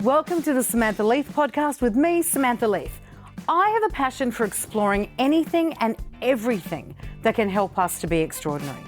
welcome to the Samantha Leith podcast with me, Samantha Leith. I have a passion for exploring anything and everything that can help us to be extraordinary.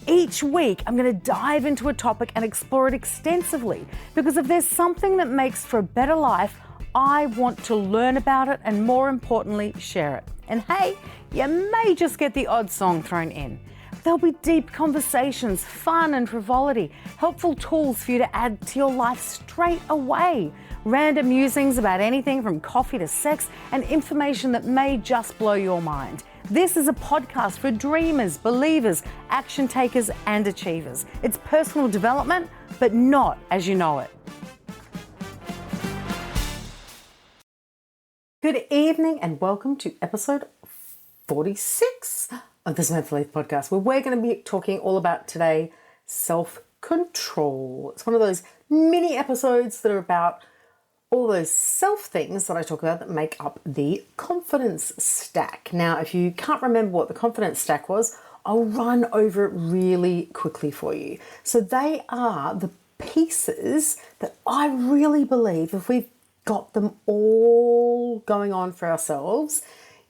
Each week, I'm going to dive into a topic and explore it extensively because if there's something that makes for a better life, I want to learn about it and, more importantly, share it. And hey, you may just get the odd song thrown in. There'll be deep conversations, fun and frivolity, helpful tools for you to add to your life straight away, random musings about anything from coffee to sex, and information that may just blow your mind. This is a podcast for dreamers, believers, action takers, and achievers. It's personal development, but not as you know it. Good evening and welcome to episode 46 of the Samantha Leith podcast, where we're going to be talking all about today self-control. It's one of those mini episodes that are about all those self things that I talk about that make up the confidence stack. Now, if you can't remember what the confidence stack was, I'll run over it really quickly for you. So they are the pieces that I really believe if we've got them all going on for ourselves,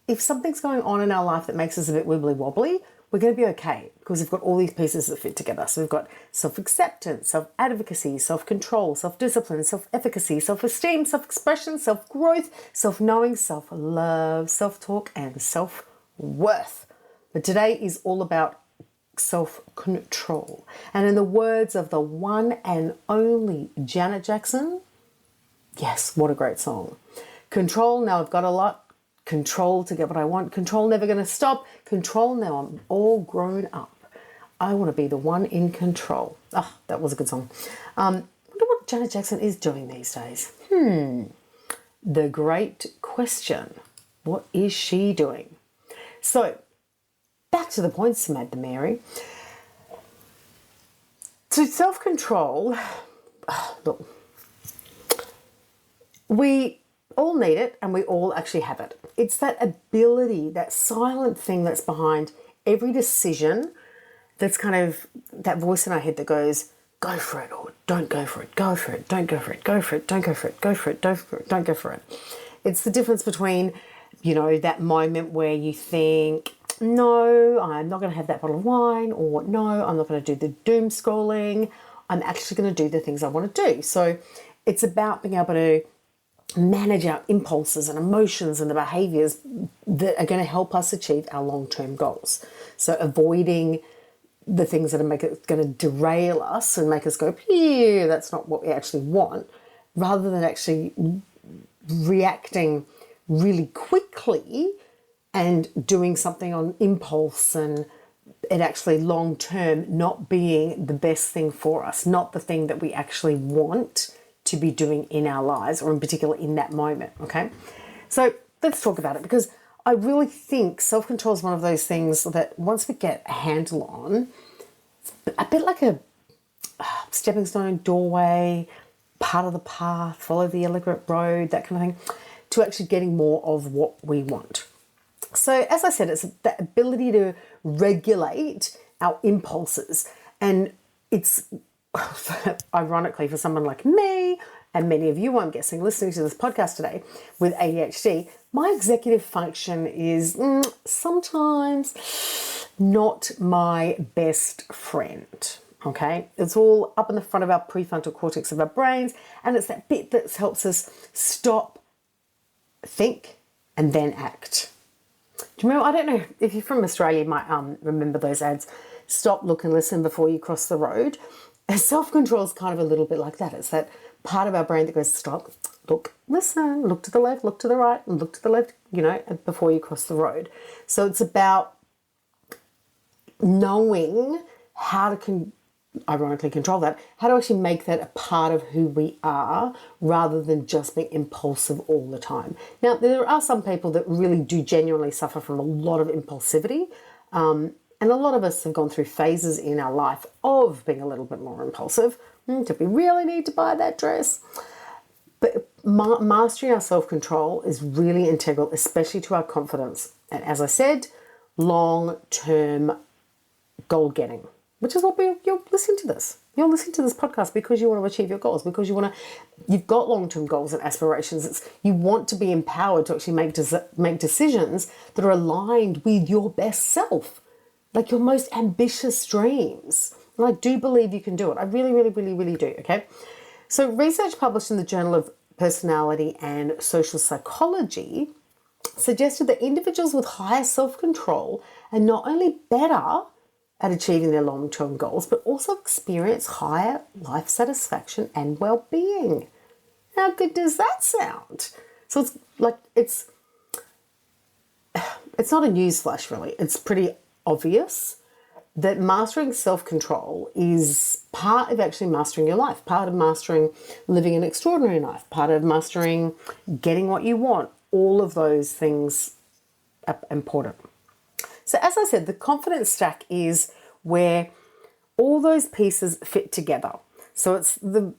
if something's going on in our life that makes us a bit wibbly wobbly, we're going to be okay because we've got all these pieces that fit together. So we've got self-acceptance, self-advocacy, self-control, self-discipline, self-efficacy, self-esteem, self-expression, self-growth, self-knowing, self-love, self-talk, and self-worth. But today is all about self-control. And in the words of the one and only Janet Jackson, yes, what a great song. Control, now I've got a lot. Control to get what I want. Control never going to stop. Control now I'm all grown up. I want to be the one in control. Ah, that was a good song. I wonder what Janet Jackson is doing these days. The great question. What is she doing? So, back to the point, Samantha Mary. To self-control, look, we all need it and we all actually have it. It's that ability, that silent thing that's behind every decision, that's kind of that voice in our head that goes, go for it or don't go for it, go for it, don't go for it, go for it, don't go for it, go for it, don't go for it. It's the difference between, that moment where you think, no, I'm not going to have that bottle of wine, or no, I'm not going to do the doom scrolling. I'm actually going to do the things I want to do. So it's about being able to manage our impulses and emotions and the behaviors that are going to help us achieve our long-term goals. So avoiding the things that are going to derail us and make us go, yeah, that's not what we actually want, rather than actually reacting really quickly and doing something on impulse and it actually long-term not being the best thing for us, not the thing that we actually want to be doing in our lives, or in particular in that moment, okay? So let's talk about it, because I really think self-control is one of those things that once we get a handle on, a bit like a stepping stone, doorway, part of the path, follow the elegant road, that kind of thing, to actually getting more of what we want. So as I said, it's the ability to regulate our impulses, and it's ironically, for someone like me, and many of you, I'm guessing, listening to this podcast today with ADHD, my executive function is sometimes not my best friend, okay? It's all up in the front of our prefrontal cortex of our brains, and it's that bit that helps us stop, think, and then act. Do you remember, I don't know, if you're from Australia, you might remember those ads, stop, look, and listen before you cross the road. Self-control is kind of a little bit like that. It's that part of our brain that goes, stop, look, listen, look to the left, look to the right, and look to the left, before you cross the road. So it's about knowing how to, ironically, control that, how to actually make that a part of who we are rather than just being impulsive all the time. Now, there are some people that really do genuinely suffer from a lot of impulsivity. And a lot of us have gone through phases in our life of being a little bit more impulsive. Do we really need to buy that dress? But mastering our self-control is really integral, especially to our confidence. And as I said, long-term goal getting, which is what you'll listen to this. You're listening to this podcast because you want to achieve your goals, because you've got long-term goals and aspirations. You want to be empowered to actually make decisions that are aligned with your best self, like your most ambitious dreams. And I do believe you can do it. I really, really, really, really do. Okay. So research published in the Journal of Personality and Social Psychology suggested that individuals with higher self-control are not only better at achieving their long-term goals, but also experience higher life satisfaction and well-being. How good does that sound? So it's not a newsflash, really. It's pretty obvious that mastering self-control is part of actually mastering your life, part of mastering living an extraordinary life, part of mastering getting what you want. All of those things are important. So as I said, the confidence stack is where all those pieces fit together. So it's the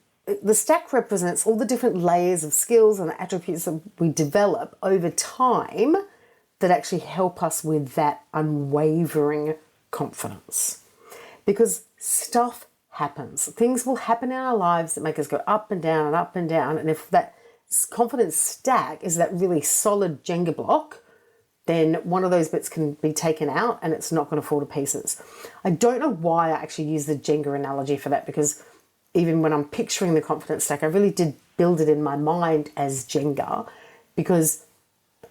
stack represents all the different layers of skills and attributes that we develop over time that actually help us with that unwavering confidence. Because stuff happens. Things will happen in our lives that make us go up and down and up and down. And if that confidence stack is that really solid Jenga block, then one of those bits can be taken out and it's not going to fall to pieces. I don't know why I actually use the Jenga analogy for that, because even when I'm picturing the confidence stack, I really did build it in my mind as Jenga, because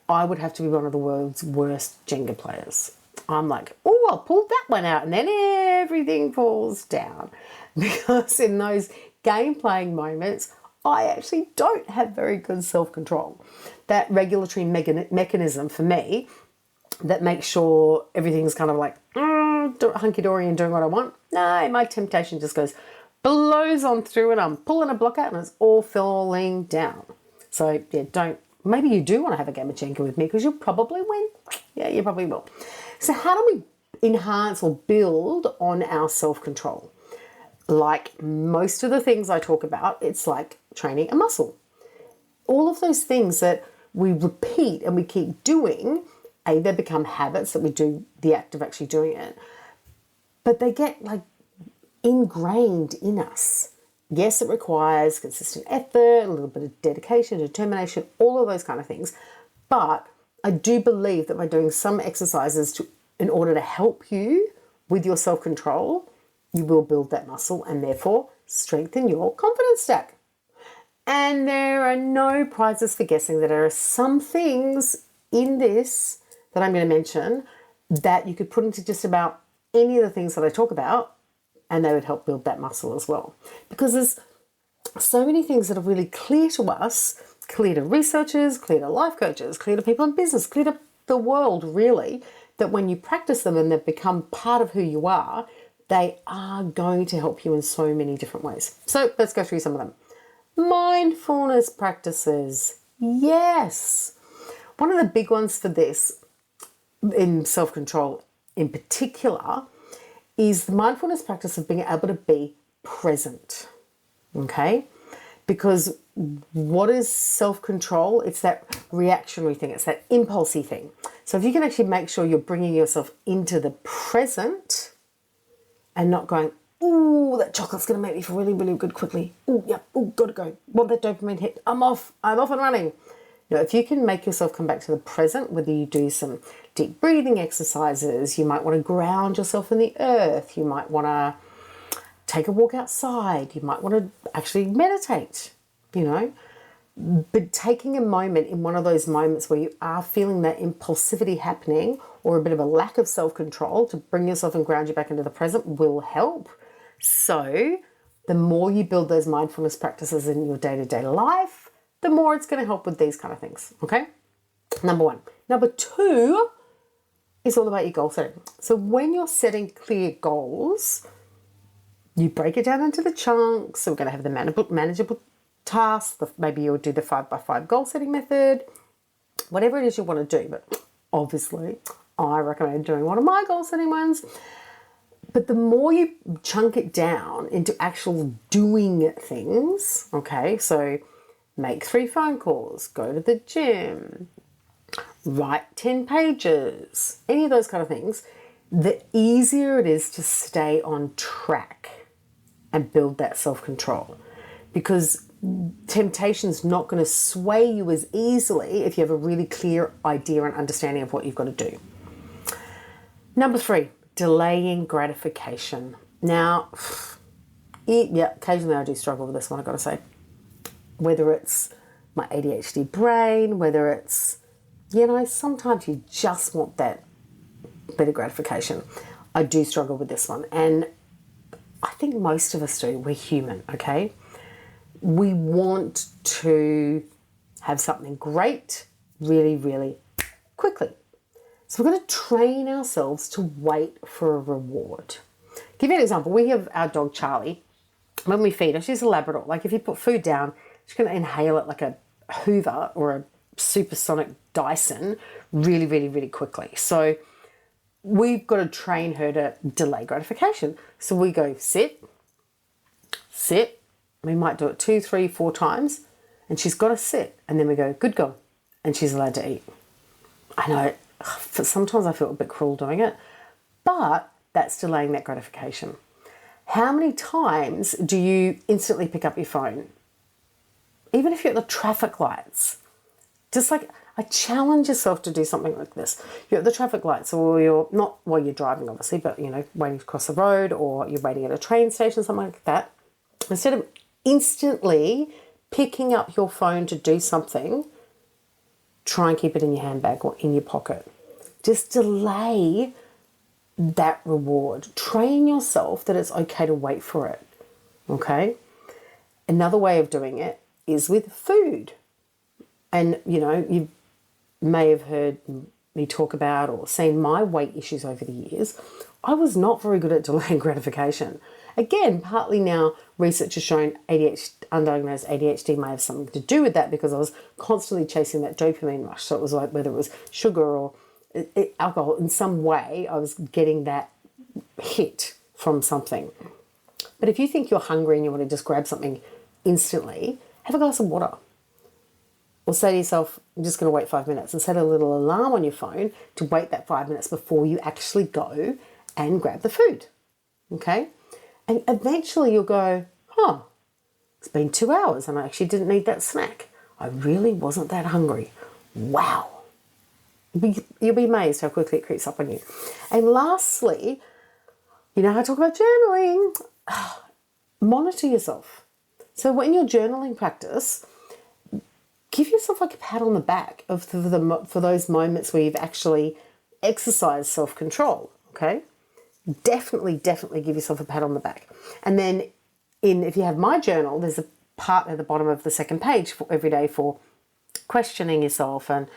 I would have to be one of the world's worst Jenga players. I'm like, oh, I'll pull that one out and then everything falls down. Because in those game playing moments, I actually don't have very good self-control. That regulatory mechanism for me that makes sure everything's kind of like hunky-dory and doing what I want. No, my temptation just blows on through and I'm pulling a block out and it's all falling down. So yeah, maybe you do want to have a game of Jenga with me because you'll probably win. Yeah, you probably will. So how do we enhance or build on our self-control? Like most of the things I talk about, it's like training a muscle. All of those things that we repeat and we keep doing, they become habits that we do the act of actually doing it, but they get like ingrained in us. Yes, it requires consistent effort, a little bit of dedication, determination, all of those kind of things. But I do believe that by doing some exercises in order to help you with your self-control, you will build that muscle and therefore strengthen your confidence stack. And there are no prizes for guessing that there are some things in this that I'm going to mention that you could put into just about any of the things that I talk about, and they would help build that muscle as well. Because there's so many things that are really clear to us, clear to researchers, clear to life coaches, clear to people in business, clear to the world really, that when you practice them and they've become part of who you are, they are going to help you in so many different ways. So let's go through some of them. Mindfulness practices. Yes. One of the big ones for this in self-control in particular is the mindfulness practice of being able to be present. Okay? Because what is self-control? It's that reactionary thing. It's that impulsy thing. So if you can actually make sure you're bringing yourself into the present and not going, ooh, that chocolate's going to make me feel really, really good quickly. Ooh, yep, ooh, gotta go. Want that dopamine hit. I'm off and running. You know, if you can make yourself come back to the present, whether you do some deep breathing exercises, you might want to ground yourself in the earth. You might want to take a walk outside. You might want to actually meditate, you know. But taking a moment in one of those moments where you are feeling that impulsivity happening or a bit of a lack of self-control to bring yourself and ground you back into the present will help. So the more you build those mindfulness practices in your day-to-day life, the more it's going to help with these kind of things, okay? Number one. Number two is all about your goal setting. So when you're setting clear goals, you break it down into the chunks. So we're going to have the manageable tasks. Maybe you'll do the 5x5 goal setting method, whatever it is you want to do. But obviously, I recommend doing one of my goal setting ones. But the more you chunk it down into actual doing things, okay, so make 3 phone calls, go to the gym, write 10 pages, any of those kind of things, the easier it is to stay on track. and build that self-control, because temptation's not going to sway you as easily if you have a really clear idea and understanding of what you've got to do. Number 3, delaying gratification. Now, occasionally I do struggle with this one, I've got to say. Whether it's my ADHD brain, whether it's, sometimes you just want that bit of gratification. I do struggle with this one. And I think most of us do. We're human, okay? We want to have something great really, really quickly. So we're going to train ourselves to wait for a reward. Give you an example. We have our dog Charlie. When we feed her, she's a Labrador. Like if you put food down, she's going to inhale it like a Hoover or a supersonic Dyson really, really, really quickly. So we've got to train her to delay gratification. So we go sit. We might do it 2, 3, 4 times, and she's got to sit. And then we go, good girl, and she's allowed to eat. I know, sometimes I feel a bit cruel doing it, but that's delaying that gratification. How many times do you instantly pick up your phone? Even if you're at the traffic lights, just like I challenge yourself to do something like this. You're at the traffic lights, or you're not while you're driving, obviously, but waiting to cross the road, or you're waiting at a train station, something like that. Instead of instantly picking up your phone to do something, try and keep it in your handbag or in your pocket. Just delay that reward. Train yourself that it's okay to wait for it. Okay? Another way of doing it is with food. And, you may have heard me talk about or seen my weight issues over the years. I was not very good at delaying gratification. Again, partly now research has shown undiagnosed ADHD may have something to do with that, because I was constantly chasing that dopamine rush. So it was like whether it was sugar or alcohol, in some way I was getting that hit from something. But if you think you're hungry and you want to just grab something instantly, have a glass of water. Or say to yourself, I'm just going to wait 5 minutes, and set a little alarm on your phone to wait that 5 minutes before you actually go and grab the food. Okay? And eventually you'll go, it's been 2 hours and I actually didn't need that snack. I really wasn't that hungry. Wow. You'll be amazed how quickly it creeps up on you. And lastly, I talk about journaling. Monitor yourself. So when you're journaling practice, give yourself like a pat on the back for those moments where you've actually exercised self-control, okay? Definitely give yourself a pat on the back. And then if you have my journal, there's a part at the bottom of the second page for every day for questioning yourself and,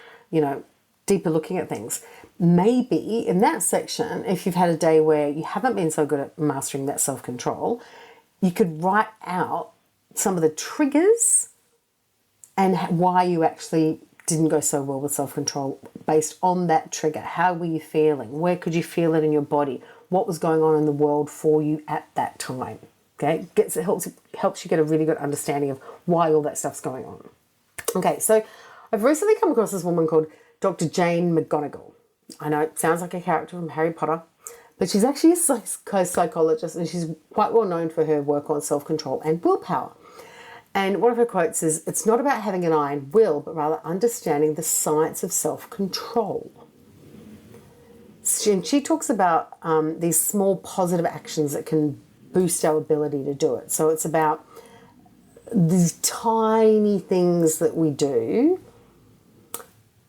deeper looking at things. Maybe in that section, if you've had a day where you haven't been so good at mastering that self-control, you could write out some of the triggers and why you actually didn't go so well with self-control based on that trigger. How were you feeling? Where could you feel it in your body? What was going on in the world for you at that time? Okay, it helps you get a really good understanding of why all that stuff's going on. Okay, so I've recently come across this woman called Dr. Jane McGonigal. I know it sounds like a character from Harry Potter, but she's actually a psychologist, and she's quite well known for her work on self-control and willpower. And one of her quotes is, "It's not about having an iron will, but rather understanding the science of self-control." And she talks about these small positive actions that can boost our ability to do it. So it's about these tiny things that we do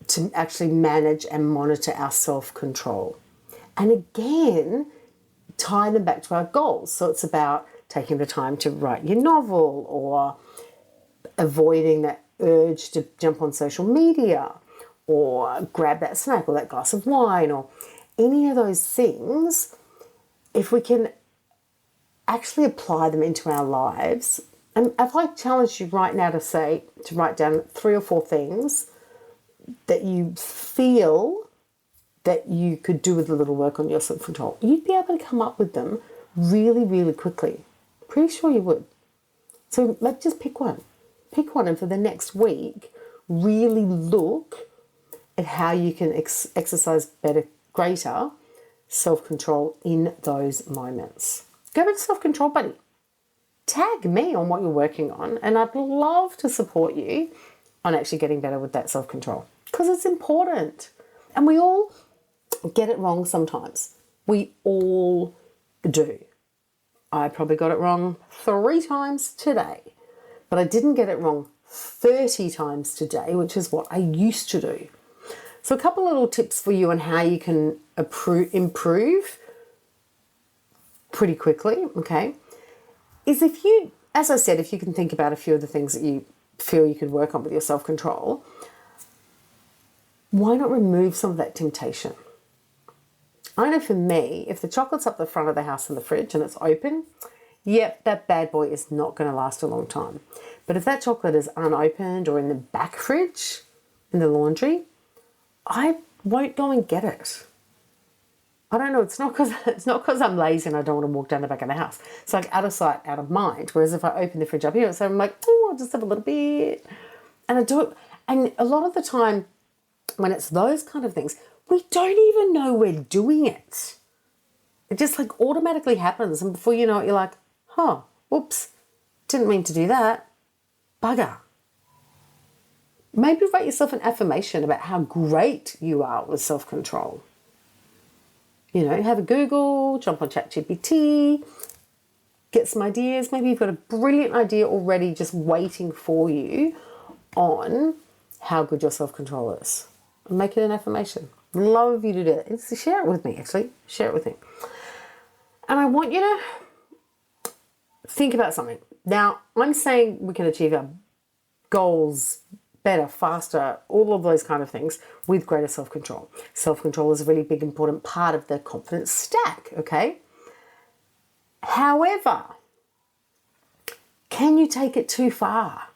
to actually manage and monitor our self-control. And again, tie them back to our goals. So it's about taking the time to write your novel, or avoiding that urge to jump on social media, or grab that snack or that glass of wine, or any of those things. If we can actually apply them into our lives, and if I challenge you right now to write down 3 or 4 things that you feel that you could do with a little work on your self-control, you'd be able to come up with them really, really quickly. Pretty sure you would. So let's just pick one. Pick one, and for the next week, really look at how you can exercise greater self-control in those moments. Go back to self-control buddy. tag me on what you're working on, and I'd love to support you on actually getting better with that self-control, because it's important. And we all get it wrong sometimes. We all do. I probably got it wrong 3 times today, but I didn't get it wrong 30 times today, which is what I used to do. So a couple little tips for you on how you can improve pretty quickly, okay, is if you, as I said, if you can think about a few of the things that you feel you could work on with your self-control, why not remove some of that temptation? I know for me, if the chocolate's up the front of the house in the fridge and it's open, yep, that bad boy is not going to last a long time. But if that chocolate is unopened or in the back fridge, in the laundry, I won't go and get it. I don't know, it's not because I'm lazy and I don't want to walk down the back of the house. It's like out of sight, out of mind. Whereas if I open the fridge up here, so I'm like, oh, I'll just have a little bit. And I do it. And a lot of the time, when it's those kind of things, we don't even know we're doing it. It just like automatically happens. And before you know it, you're like, huh, whoops, didn't mean to do that. Bugger. Maybe write yourself an affirmation about how great you are with self-control. You know, have a Google, jump on ChatGPT, get some ideas. Maybe you've got a brilliant idea already just waiting for you on how good your self-control is. And make it an affirmation. Love you to do it. And share it with me, actually. Share it with me. And I want you to think about something. Now, I'm saying we can achieve our goals better, faster, all of those kind of things with greater self-control. Self-control is a really big, important part of the confidence stack, okay? However, can you take it too far?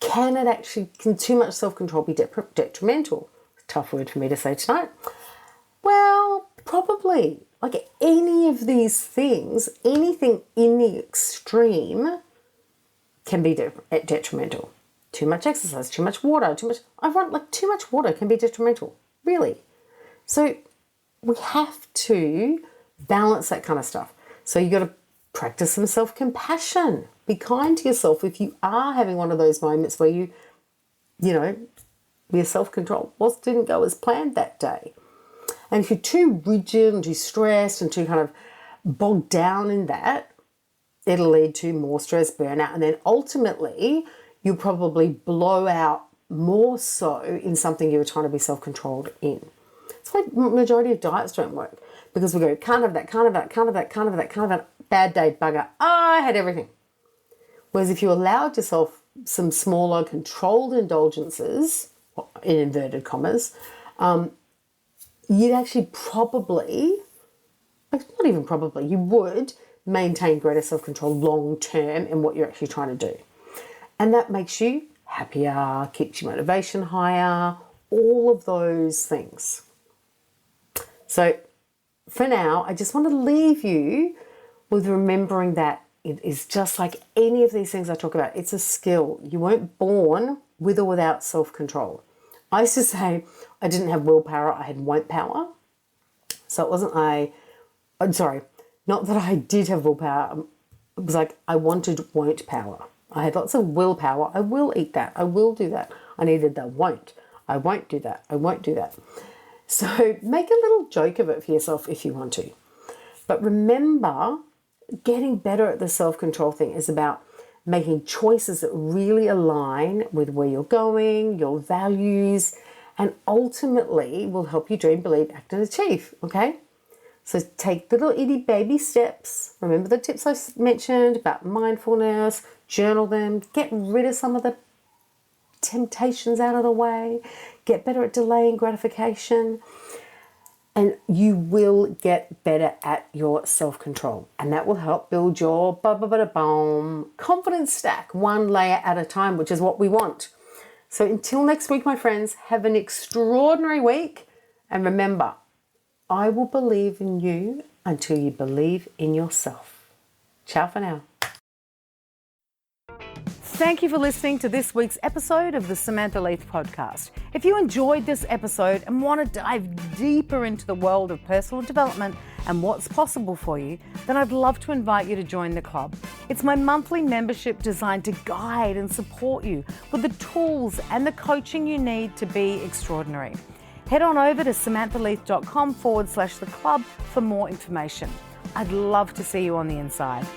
Can too much self-control be detrimental? Tough word for me to say tonight. Well, probably. Like any of these things, anything in the extreme can be detrimental. Too much exercise, too much water, too much water can be detrimental, really. So we have to balance that kind of stuff. So you got to practice some self-compassion. Be kind to yourself if you are having one of those moments where you know, your self-control didn't go as planned that day. And if you're too rigid and too stressed and too kind of bogged down in that, it'll lead to more stress, burnout, and then ultimately you'll probably blow out more so in something you were trying to be self-controlled in. It's why the majority of diets don't work, because we go, can't have that, can't have that, can't have that, can't have that, can't have that, bad day, bugger, I had everything. Whereas if you allowed yourself some smaller controlled indulgences, in inverted commas, you'd actually probably, not even probably, you would maintain greater self-control long term in what you're actually trying to do. And that makes you happier, keeps your motivation higher, all of those things. So for now, I just want to leave you with remembering that it is just like any of these things I talk about. It's a skill. You weren't born with or without self-control. I used to say I didn't have willpower, I had won't power. So it wasn't not that I did have willpower. It was like I wanted won't power. I had lots of willpower. I will eat that. I will do that. I needed the won't. I won't do that. I won't do that. So make a little joke of it for yourself if you want to. But remember, getting better at the self-control thing is about making choices that really align with where you're going, your values, and ultimately will help you dream, believe, act, and achieve, okay? So take little itty baby steps. Remember the tips I mentioned about mindfulness, journal them, get rid of some of the temptations out of the way, get better at delaying gratification, and you will get better at your self-control. And that will help build your confidence stack, one layer at a time, which is what we want. So until next week, my friends, have an extraordinary week. And remember, I will believe in you until you believe in yourself. Ciao for now. Thank you for listening to this week's episode of the Samantha Leith podcast. If you enjoyed this episode and want to dive deeper into the world of personal development and what's possible for you, then I'd love to invite you to join the club. It's my monthly membership designed to guide and support you with the tools and the coaching you need to be extraordinary. Head on over to samanthaleith.com/the club for more information. I'd love to see you on the inside.